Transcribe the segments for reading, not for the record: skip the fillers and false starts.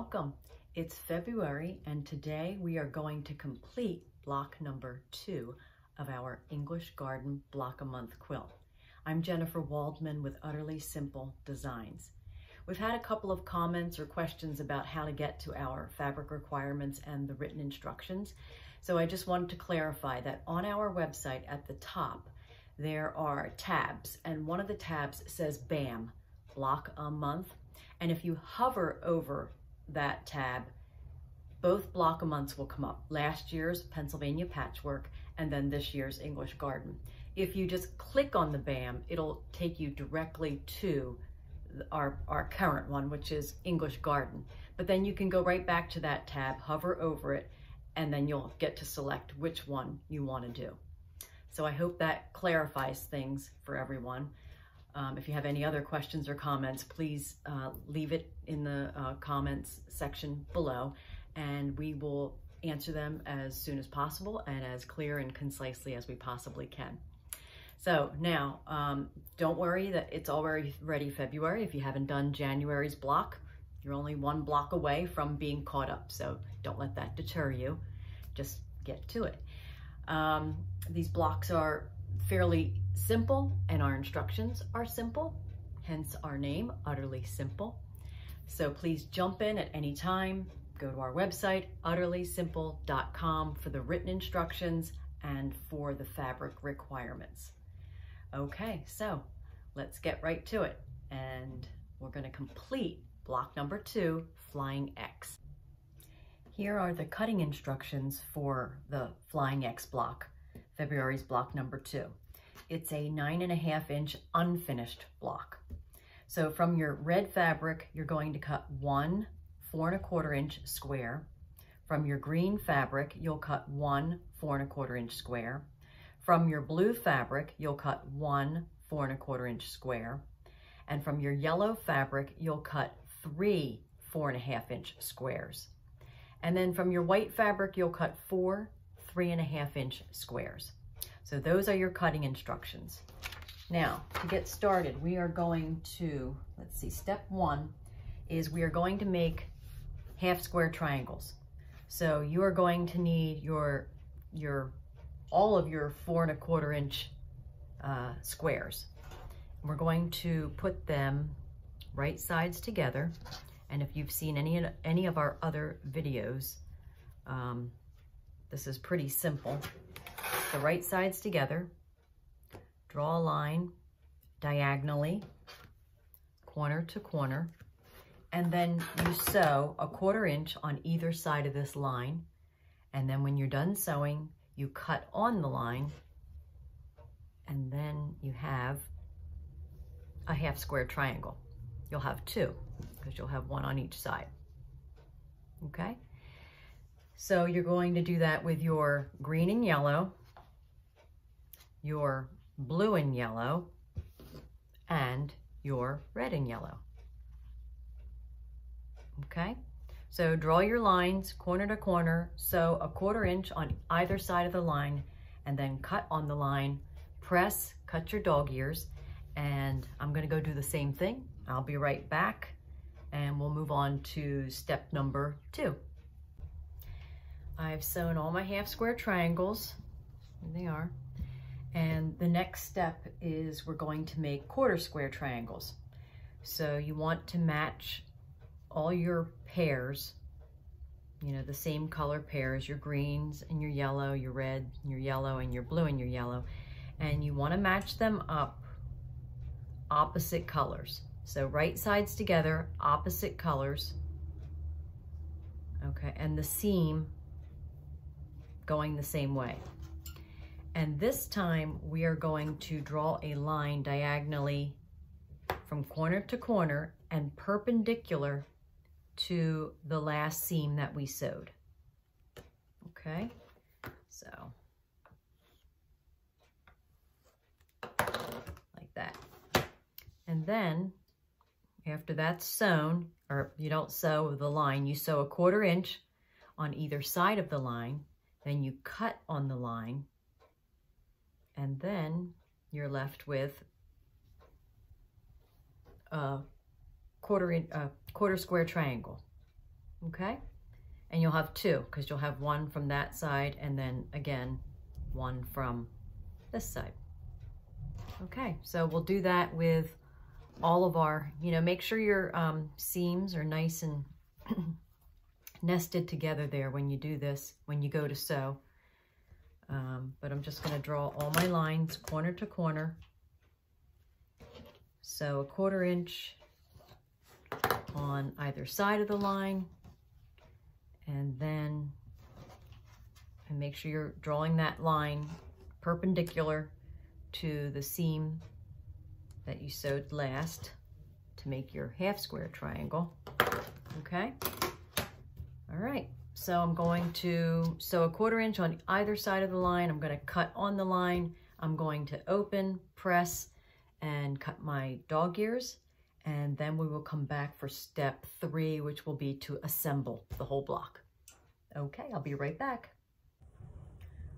Welcome. It's February and today we are going to complete block number 2 of our English Garden Block a Month quilt. I'm Jennifer Waldman with Utterly Simple Designs. We've had a couple of comments or questions about how to get to our fabric requirements and the written instructions. So I just wanted to clarify that on our website at the top, there are tabs, and one of the tabs says BAM, Block a Month. And if you hover over that tab, both block a months will come up. Last year's Pennsylvania Patchwork and then this year's English Garden. If you just click on the BAM, it'll take you directly to our current one, which is English Garden. But then you can go right back to that tab, hover over it, and then you'll get to select which one you want to do. So I hope that clarifies things for everyone. If you have any other questions or comments, please leave it in the comments section below, and we will answer them as soon as possible and as clear and concisely as we possibly can. So now, don't worry that it's already February. If you haven't done January's block, you're only one block away from being caught up. So don't let that deter you. Just get to it. These blocks are fairly simple and our instructions are simple, hence our name, Utterly Simple. So please jump in at any time. Go to our website, utterlysimple.com, for the written instructions and for the fabric requirements. Okay, so let's get right to it. And we're going to complete block number 2, Flying X. Here are the cutting instructions for the Flying X block, February's block number 2. It's a 9.5 inch unfinished block. So from your red fabric, you're going to cut one 4 1/4 inch square. From your green fabric, you'll cut one 4 1/4 inch square. From your blue fabric, you'll cut one 4 1/4 inch square. And from your yellow fabric, you'll cut 3 4.5 inch squares. And then from your white fabric, you'll cut 4 3.5 inch squares. So those are your cutting instructions. Now, to get started, we are going to, let's see, step 1 is we are going to make half square triangles. So you are going to need all of your 4 1/4 inch squares. We're going to put them right sides together. And if you've seen any of our other videos, this is pretty simple. The right sides together, draw a line diagonally, corner to corner, and then you sew a 1/4 inch on either side of this line. And then when you're done sewing, you cut on the line, and then you have a half square triangle. You'll have 2, because you'll have one on each side. Okay? So you're going to do that with your green and yellow, your blue and yellow, and your red and yellow. Okay? So draw your lines corner to corner, sew a 1/4 inch on either side of the line, and then cut on the line, press, cut your dog ears, and I'm gonna go do the same thing. I'll be right back, and we'll move on to step number 2. I've sewn all my half square triangles. Here they are. And the next step is we're going to make 1/4 square triangles. So you want to match all your pairs, you know, the same color pairs, your greens and your yellow, your red and your yellow, and your blue and your yellow. And you want to match them up opposite colors. So right sides together, opposite colors. Okay, and the seam going the same way. And this time we are going to draw a line diagonally from corner to corner and perpendicular to the last seam that we sewed. Okay, so like that. And then after that's sewn, or you don't sew the line, you sew a 1/4 inch on either side of the line, then you cut on the line, and then you're left with a quarter square triangle. okay? And you'll have two, because you'll have one from that side and then again, one from this side. Okay, so we'll do that with all of our, make sure your seams are nice and nested together there when you do this, when you go to sew. But I'm just going to draw all my lines corner to corner. So 1/4 inch on either side of the line, and then make sure you're drawing that line perpendicular to the seam that you sewed last to make your half square triangle. Okay. All right. So I'm going to sew 1/4 inch on either side of the line. I'm going to cut on the line. I'm going to open, press, and cut my dog ears. And then we will come back for step 3, which will be to assemble the whole block. Okay, I'll be right back.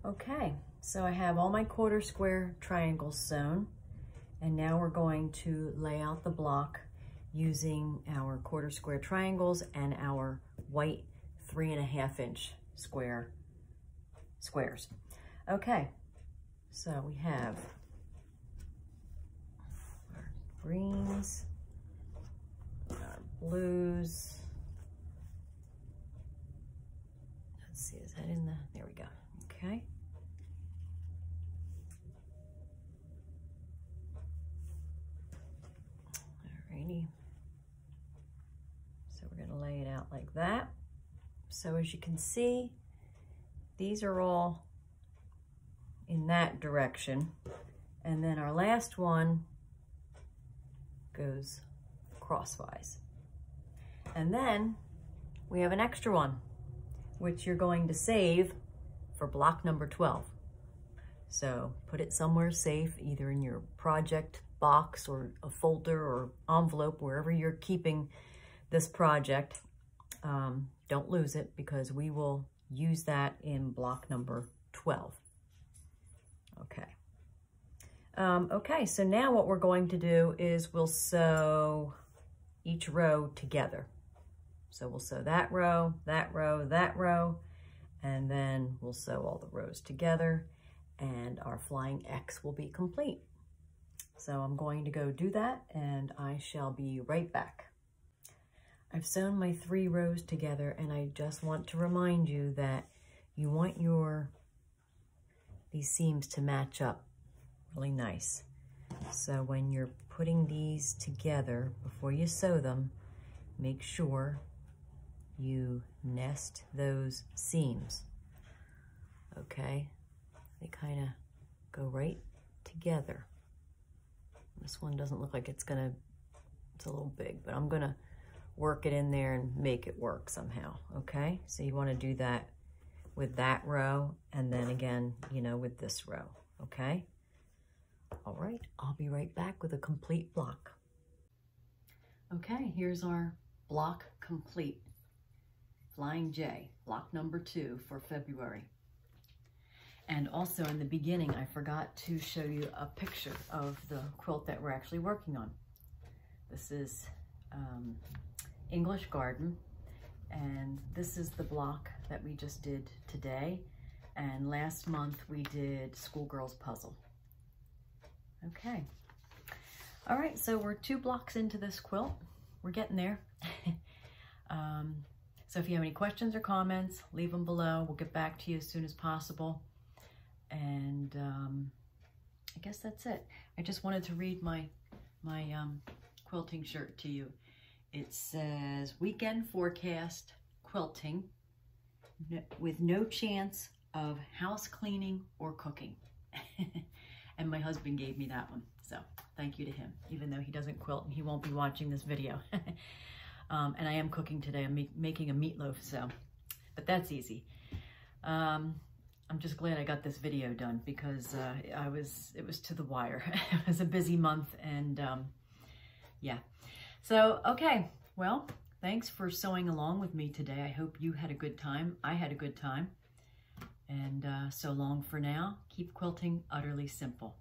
Okay, so I have all my 1/4 square triangles sewn. And now we're going to lay out the block using our 1/4 square triangles and our white 3.5 inch squares. Okay, so we have our greens, our blues. Let's see, is that in the, there we go, okay. Alrighty, so we're gonna lay it out like that. So as you can see, these are all in that direction. And then our last one goes crosswise. And then we have an extra one, which you're going to save for block number 12. So put it somewhere safe, either in your project box or a folder or envelope, wherever you're keeping this project. Don't lose it, because we will use that in block number 12. Okay. Okay, so now what we're going to do is we'll sew each row together. So we'll sew that row, that row, that row, and then we'll sew all the rows together, and our flying X will be complete. So I'm going to go do that, and I shall be right back. I've sewn my 3 rows together, and I just want to remind you that you want these seams to match up really nice. So when you're putting these together, before you sew them, make sure you nest those seams, okay? They kind of go right together. This one doesn't look like it's a little big, but I'm gonna work it in there and make it work somehow, okay? So you want to do that with that row, and then again, with this row, okay? All right, I'll be right back with a complete block. Okay, here's our block complete. Flying J, block number 2 for February. And also in the beginning, I forgot to show you a picture of the quilt that we're actually working on. This is English Garden, and this is the block that we just did today, and last month we did Schoolgirl's Puzzle. Okay, all right, so we're 2 blocks into this quilt. We're getting there. So if you have any questions or comments, leave them below. We'll get back to you as soon as possible. And I guess that's it. I just wanted to read my quilting shirt to you. It says, weekend forecast quilting with no chance of house cleaning or cooking. And my husband gave me that one. So thank you to him, even though he doesn't quilt and he won't be watching this video. And I am cooking today. I'm making a meatloaf, but that's easy. I'm just glad I got this video done, because it was to the wire. It was a busy month, and yeah. So, okay, well, thanks for sewing along with me today. I hope you had a good time. I had a good time. And so long for now. Keep quilting utterly simple.